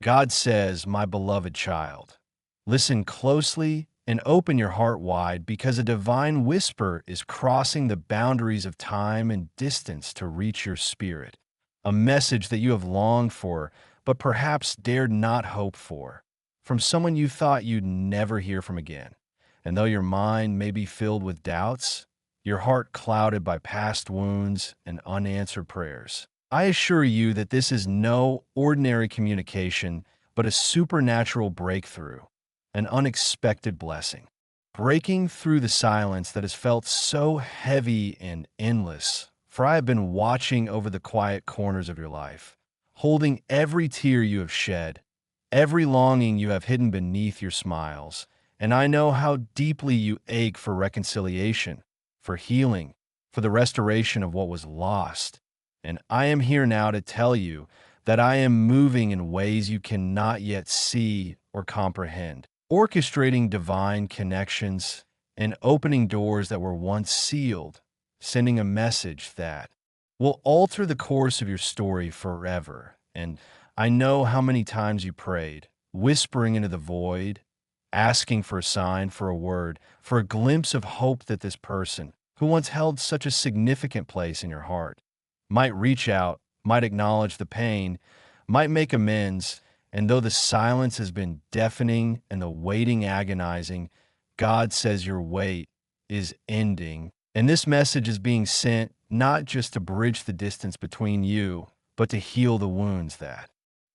God says, "My beloved child, listen closely and open your heart wide because a divine whisper is crossing the boundaries of time and distance to reach your spirit. A message that you have longed for, but perhaps dared not hope for, from someone you thought you'd never hear from again. And though your mind may be filled with doubts, your heart clouded by past wounds and unanswered prayers, I assure you that this is no ordinary communication, but a supernatural breakthrough, an unexpected blessing. Breaking through the silence that has felt so heavy and endless, for I have been watching over the quiet corners of your life, holding every tear you have shed, every longing you have hidden beneath your smiles, and I know how deeply you ache for reconciliation, for healing, for the restoration of what was lost. And I am here now to tell you that I am moving in ways you cannot yet see or comprehend, orchestrating divine connections and opening doors that were once sealed, sending a message that will alter the course of your story forever. And I know how many times you prayed, whispering into the void, asking for a sign, for a word, for a glimpse of hope that this person, who once held such a significant place in your heart, might reach out, might acknowledge the pain, might make amends, and though the silence has been deafening and the waiting agonizing, God says your wait is ending. And this message is being sent not just to bridge the distance between you, but to heal the wounds that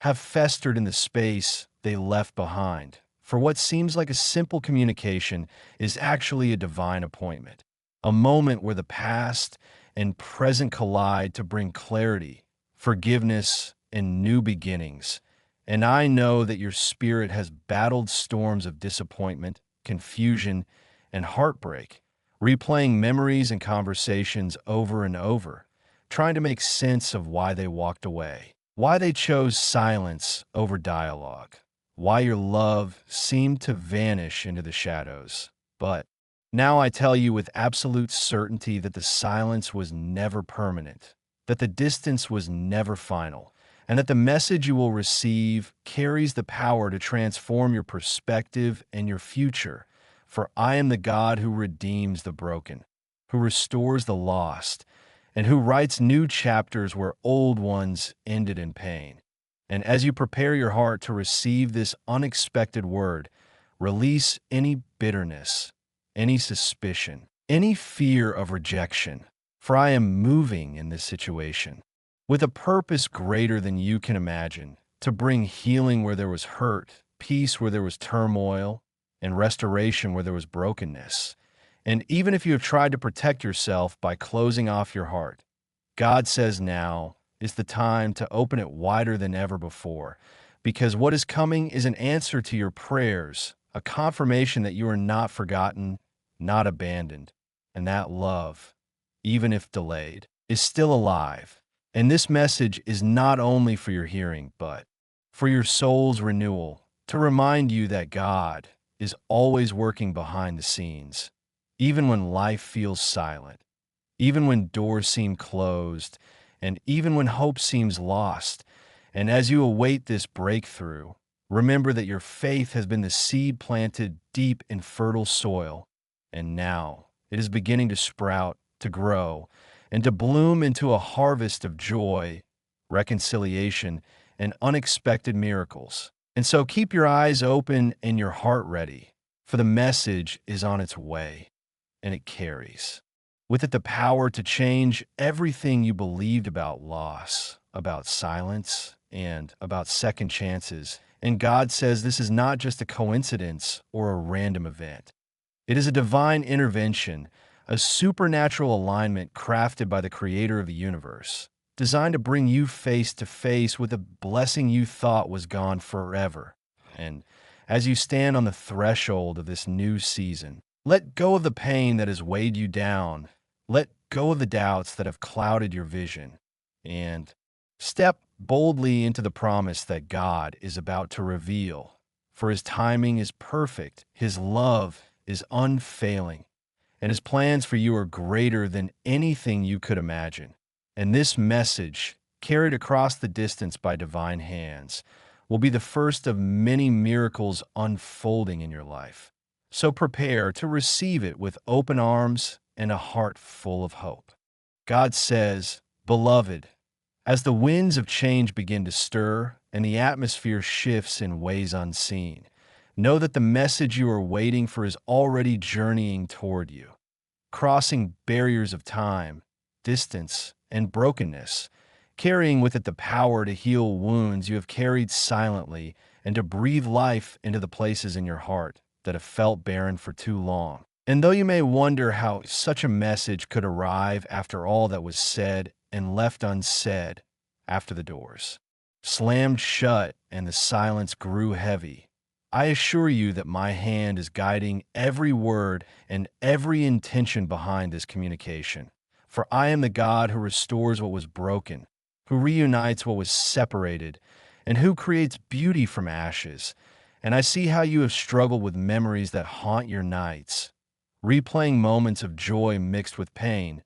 have festered in the space they left behind. For what seems like a simple communication is actually a divine appointment, a moment where the past and present collide to bring clarity, forgiveness, and new beginnings. And I know that your spirit has battled storms of disappointment, confusion, and heartbreak, replaying memories and conversations over and over, trying to make sense of why they walked away, why they chose silence over dialogue, why your love seemed to vanish into the shadows. But now I tell you with absolute certainty that the silence was never permanent, that the distance was never final, and that the message you will receive carries the power to transform your perspective and your future. For I am the God who redeems the broken, who restores the lost, and who writes new chapters where old ones ended in pain. And as you prepare your heart to receive this unexpected word, release any bitterness, any suspicion, any fear of rejection, for I am moving in this situation with a purpose greater than you can imagine, to bring healing where there was hurt, peace where there was turmoil, and restoration where there was brokenness. And even if you have tried to protect yourself by closing off your heart, God says now is the time to open it wider than ever before, because what is coming is an answer to your prayers, a confirmation that you are not forgotten, not abandoned, and that love, even if delayed, is still alive. And this message is not only for your hearing, but for your soul's renewal, to remind you that God is always working behind the scenes, even when life feels silent, even when doors seem closed, and even when hope seems lost. And as you await this breakthrough, remember that your faith has been the seed planted deep in fertile soil, and now it is beginning to sprout, to grow, and to bloom into a harvest of joy, reconciliation, and unexpected miracles. And so keep your eyes open and your heart ready, for the message is on its way, and it carries with it the power to change everything you believed about loss, about silence, and about second chances. And God says this is not just a coincidence or a random event. It is a divine intervention, a supernatural alignment crafted by the creator of the universe, designed to bring you face to face with a blessing you thought was gone forever. And as you stand on the threshold of this new season, let go of the pain that has weighed you down. Let go of the doubts that have clouded your vision, and step boldly into the promise that God is about to reveal. For his timing is perfect, his love is unfailing, and his plans for you are greater than anything you could imagine. And this message, carried across the distance by divine hands, will be the first of many miracles unfolding in your life. So prepare to receive it with open arms and a heart full of hope. God says, "Beloved, as the winds of change begin to stir and the atmosphere shifts in ways unseen, know that the message you are waiting for is already journeying toward you, crossing barriers of time, distance, and brokenness, carrying with it the power to heal wounds you have carried silently and to breathe life into the places in your heart that have felt barren for too long." And though you may wonder how such a message could arrive after all that was said and left unsaid after the doors slammed shut and the silence grew heavy, I assure you that my hand is guiding every word and every intention behind this communication. For I am the God who restores what was broken, who reunites what was separated, and who creates beauty from ashes. And I see how you have struggled with memories that haunt your nights, replaying moments of joy mixed with pain,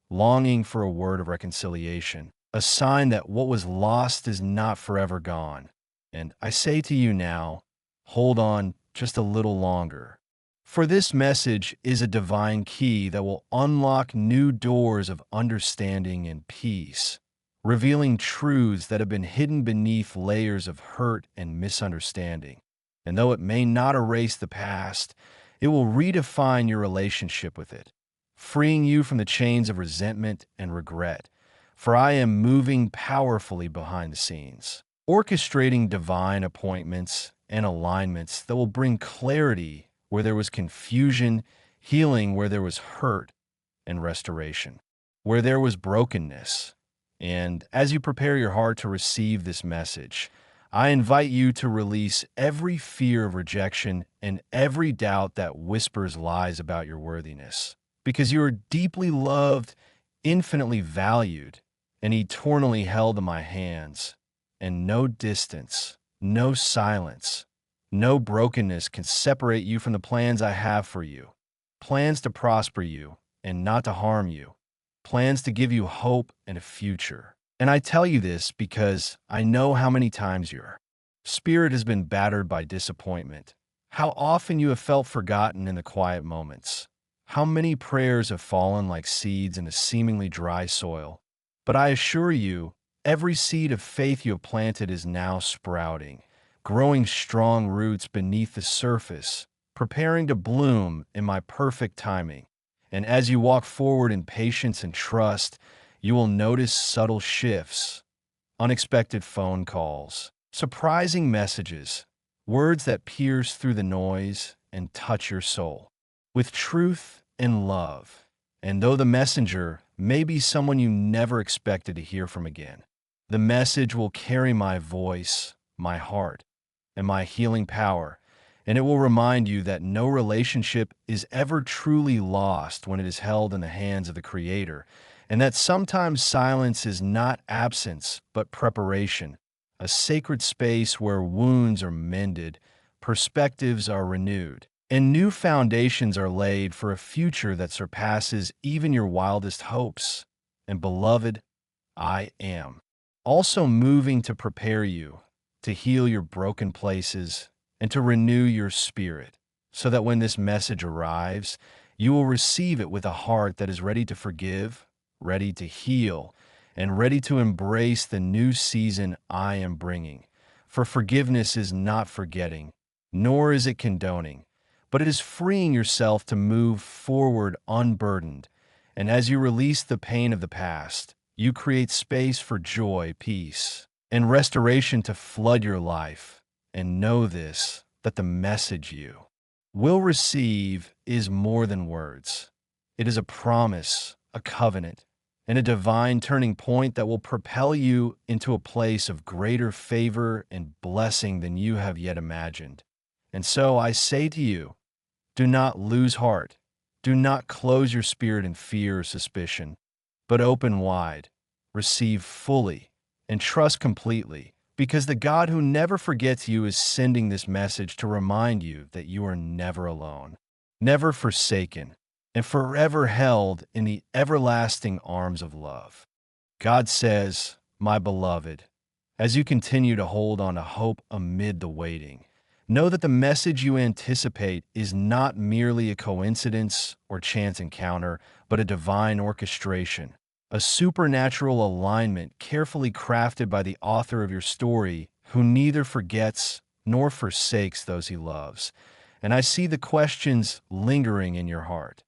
longing for a word of reconciliation, a sign that what was lost is not forever gone. And I say to you now, hold on just a little longer. For this message is a divine key that will unlock new doors of understanding and peace, revealing truths that have been hidden beneath layers of hurt and misunderstanding. And though it may not erase the past, it will redefine your relationship with it, freeing you from the chains of resentment and regret. For I am moving powerfully behind the scenes, orchestrating divine appointments and alignments that will bring clarity where there was confusion, healing where there was hurt, and restoration where there was brokenness. And as you prepare your heart to receive this message, I invite you to release every fear of rejection and every doubt that whispers lies about your worthiness, because you are deeply loved, infinitely valued, and eternally held in my hands, and no distance, no silence, no brokenness can separate you from the plans I have for you, plans to prosper you and not to harm you, plans to give you hope and a future. And I tell you this because I know how many times your spirit has been battered by disappointment, how often you have felt forgotten in the quiet moments, how many prayers have fallen like seeds in a seemingly dry soil. But I assure you, every seed of faith you have planted is now sprouting, growing strong roots beneath the surface, preparing to bloom in my perfect timing. And as you walk forward in patience and trust, you will notice subtle shifts, unexpected phone calls, surprising messages, words that pierce through the noise and touch your soul with truth and love. And though the messenger may be someone you never expected to hear from again, the message will carry my voice, my heart, and my healing power, and it will remind you that no relationship is ever truly lost when it is held in the hands of the Creator, and that sometimes silence is not absence, but preparation, a sacred space where wounds are mended, perspectives are renewed, and new foundations are laid for a future that surpasses even your wildest hopes. And beloved, I am also moving to prepare you, to heal your broken places, and to renew your spirit, so that when this message arrives, you will receive it with a heart that is ready to forgive, ready to heal, and ready to embrace the new season I am bringing. For forgiveness is not forgetting, nor is it condoning, but it is freeing yourself to move forward unburdened. And as you release the pain of the past, you create space for joy, peace, and restoration to flood your life. And know this, that the message you will receive is more than words. It is a promise, a covenant, and a divine turning point that will propel you into a place of greater favor and blessing than you have yet imagined. And so I say to you, do not lose heart. Do not close your spirit in fear or suspicion, but open wide, receive fully, and trust completely, because the God who never forgets you is sending this message to remind you that you are never alone, never forsaken, and forever held in the everlasting arms of love. God says, "My beloved, As you continue to hold on to hope amid the waiting, know that the message you anticipate is not merely a coincidence or chance encounter, but a divine orchestration, a supernatural alignment carefully crafted by the author of your story, who neither forgets nor forsakes those he loves. And I see the questions lingering in your heart,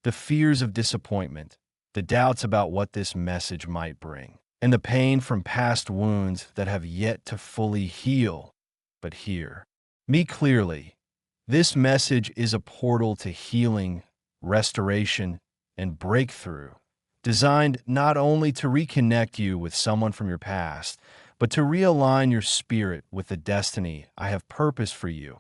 the fears of disappointment, the doubts about what this message might bring, and the pain from past wounds that have yet to fully heal. But hear me clearly. This message is a portal to healing, restoration, and breakthrough, designed not only to reconnect you with someone from your past, but to realign your spirit with the destiny I have purposed for you.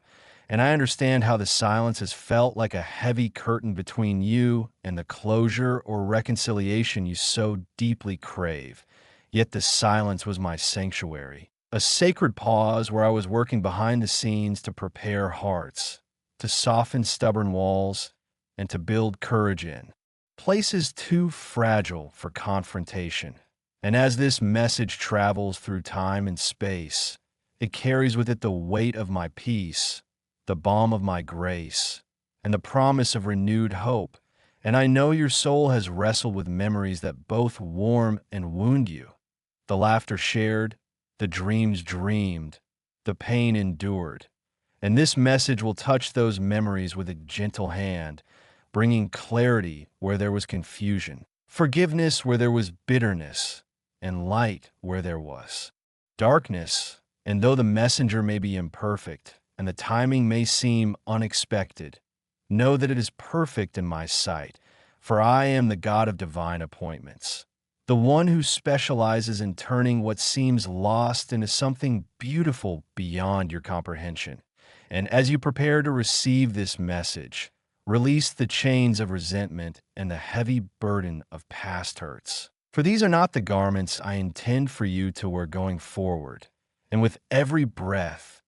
And I understand how the silence has felt like a heavy curtain between you and the closure or reconciliation you so deeply crave. Yet the silence was my sanctuary, a sacred pause where I was working behind the scenes to prepare hearts, to soften stubborn walls, and to build courage in places too fragile for confrontation. And as this message travels through time and space, it carries with it the weight of my peace, the balm of my grace, and the promise of renewed hope. And I know your soul has wrestled with memories that both warm and wound you, the laughter shared, the dreams dreamed, the pain endured. And this message will touch those memories with a gentle hand, bringing clarity where there was confusion, forgiveness where there was bitterness, and light where there was darkness. And though the messenger may be imperfect, and the timing may seem unexpected, know that it is perfect in my sight, for I am the God of divine appointments, the one who specializes in turning what seems lost into something beautiful beyond your comprehension. And as you prepare to receive this message, release the chains of resentment and the heavy burden of past hurts. For these are not the garments I intend for you to wear going forward. And with every breath,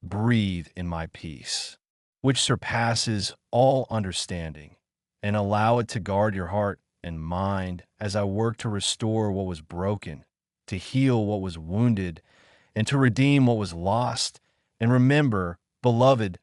breathe in my peace, which surpasses all understanding, and allow it to guard your heart and mind as I work to restore what was broken, to heal what was wounded, and to redeem what was lost. And remember, beloved,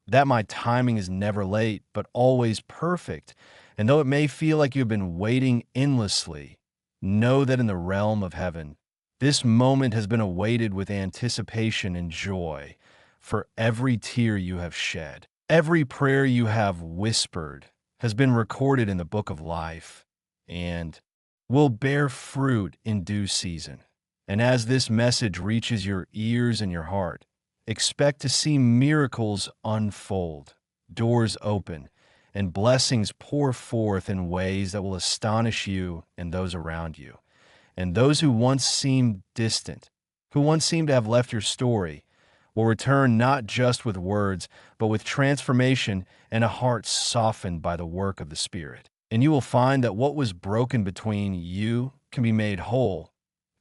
that my timing is never late, but always perfect. And though it may feel like you've been waiting endlessly, know that in the realm of heaven, this moment has been awaited with anticipation and joy. For every tear you have shed, every prayer you have whispered, has been recorded in the book of life, and will bear fruit in due season. And as this message reaches your ears and your heart, expect to see miracles unfold, doors open, and blessings pour forth in ways that will astonish you and those around you. And those who once seemed distant, who once seemed to have left your story, will return not just with words, but with transformation and a heart softened by the work of the Spirit. And you will find that what was broken between you can be made whole,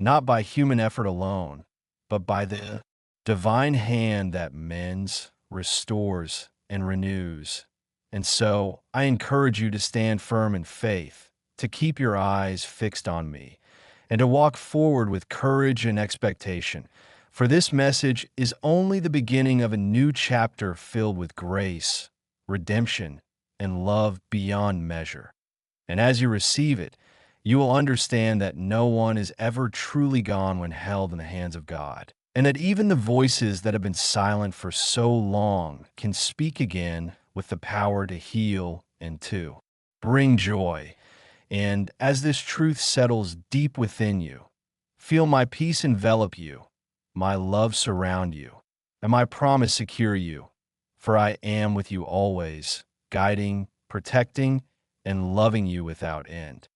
not by human effort alone, but by the divine hand that mends, restores, and renews. And so I encourage you to stand firm in faith, to keep your eyes fixed on me, and to walk forward with courage and expectation. For this message is only the beginning of a new chapter filled with grace, redemption, and love beyond measure. And as you receive it, you will understand that no one is ever truly gone when held in the hands of God, and that even the voices that have been silent for so long can speak again with the power to heal and to bring joy. And as this truth settles deep within you, feel my peace envelop you, my love surround you, and my promise secure you. For I am with you always, guiding, protecting, and loving you without end.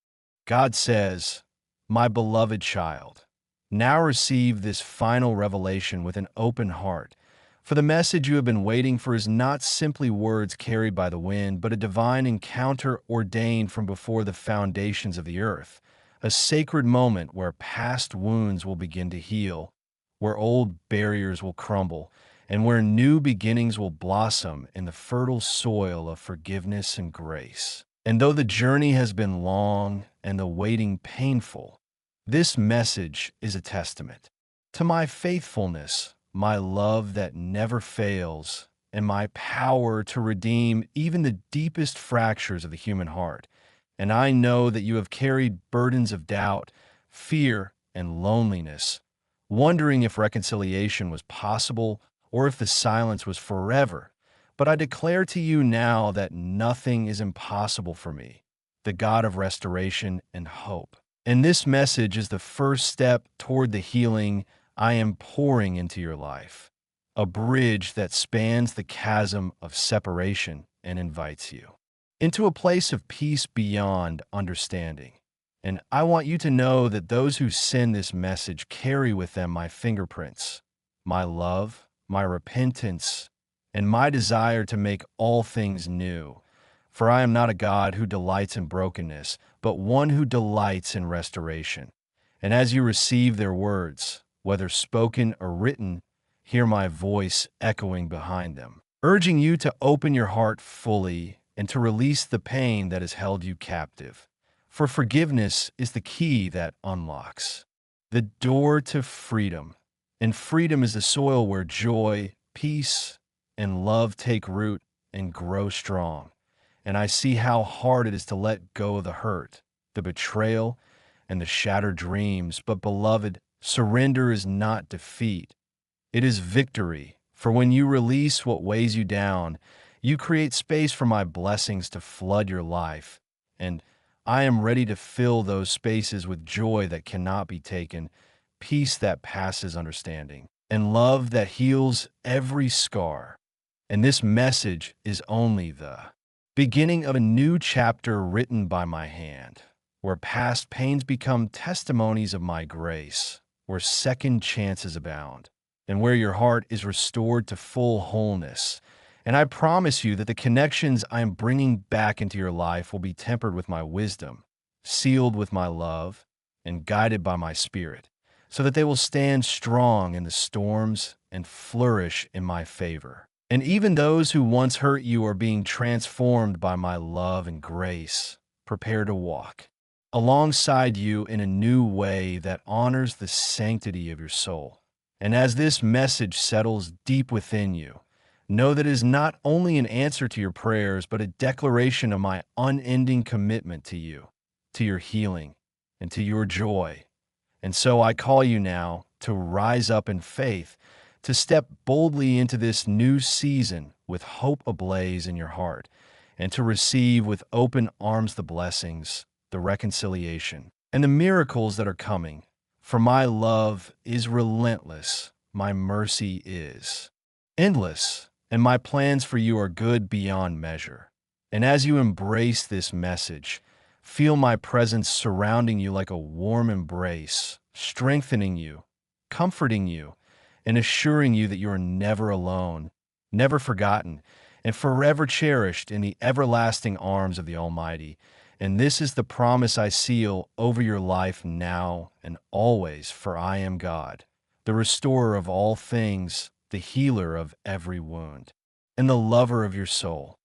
God says, my beloved child, now receive this final revelation with an open heart. For the message you have been waiting for is not simply words carried by the wind, but a divine encounter ordained from before the foundations of the earth, a sacred moment where past wounds will begin to heal, where old barriers will crumble, and where new beginnings will blossom in the fertile soil of forgiveness and grace. And though the journey has been long and the waiting painful, this message is a testament To my faithfulness, my love that never fails, and my power to redeem even the deepest fractures of the human heart. And I know that you have carried burdens of doubt, fear, and loneliness, wondering if reconciliation was possible or if the silence was forever. But I declare to you now that nothing is impossible for me, the God of restoration and hope. And this message is the first step toward the healing I am pouring into your life, a bridge that spans the chasm of separation and invites you into a place of peace beyond understanding. And I want you to know that those who send this message carry with them my fingerprints, my love, my repentance, and my desire to make all things new. For I am not a God who delights in brokenness, but one who delights in restoration. And as you receive their words, whether spoken or written, hear my voice echoing behind them, urging you to open your heart fully and to release the pain that has held you captive. For forgiveness is the key that unlocks the door to freedom. And freedom is the soil where joy, peace, and love take root and grow strong. And I see how hard it is to let go of the hurt, the betrayal, and the shattered dreams. But beloved, surrender is not defeat. It is victory. For when you release what weighs you down, you create space for my blessings to flood your life. And I am ready to fill those spaces with joy that cannot be taken, peace that passes understanding, and love that heals every scar. And this message is only the beginning of a new chapter written by my hand, where past pains become testimonies of my grace, where second chances abound, and where your heart is restored to full wholeness. And I promise you that the connections I am bringing back into your life will be tempered with my wisdom, sealed with my love, and guided by my spirit, so that they will stand strong in the storms and flourish in my favor. And even those who once hurt you are being transformed by my love and grace. Prepare to walk alongside you in a new way that honors the sanctity of your soul. And as this message settles deep within you, know that it is not only an answer to your prayers, but a declaration of my unending commitment to you, to your healing, and to your joy. And so I call you now to rise up in faith, to step boldly into this new season with hope ablaze in your heart, and to receive with open arms the blessings, the reconciliation, and the miracles that are coming. For my love is relentless, my mercy is endless, and my plans for you are good beyond measure. And as you embrace this message, feel my presence surrounding you like a warm embrace, strengthening you, comforting you, and assuring you that you are never alone, never forgotten, and forever cherished in the everlasting arms of the Almighty. And this is the promise I seal over your life now and always, for I am God, the restorer of all things, the healer of every wound, and the lover of your soul.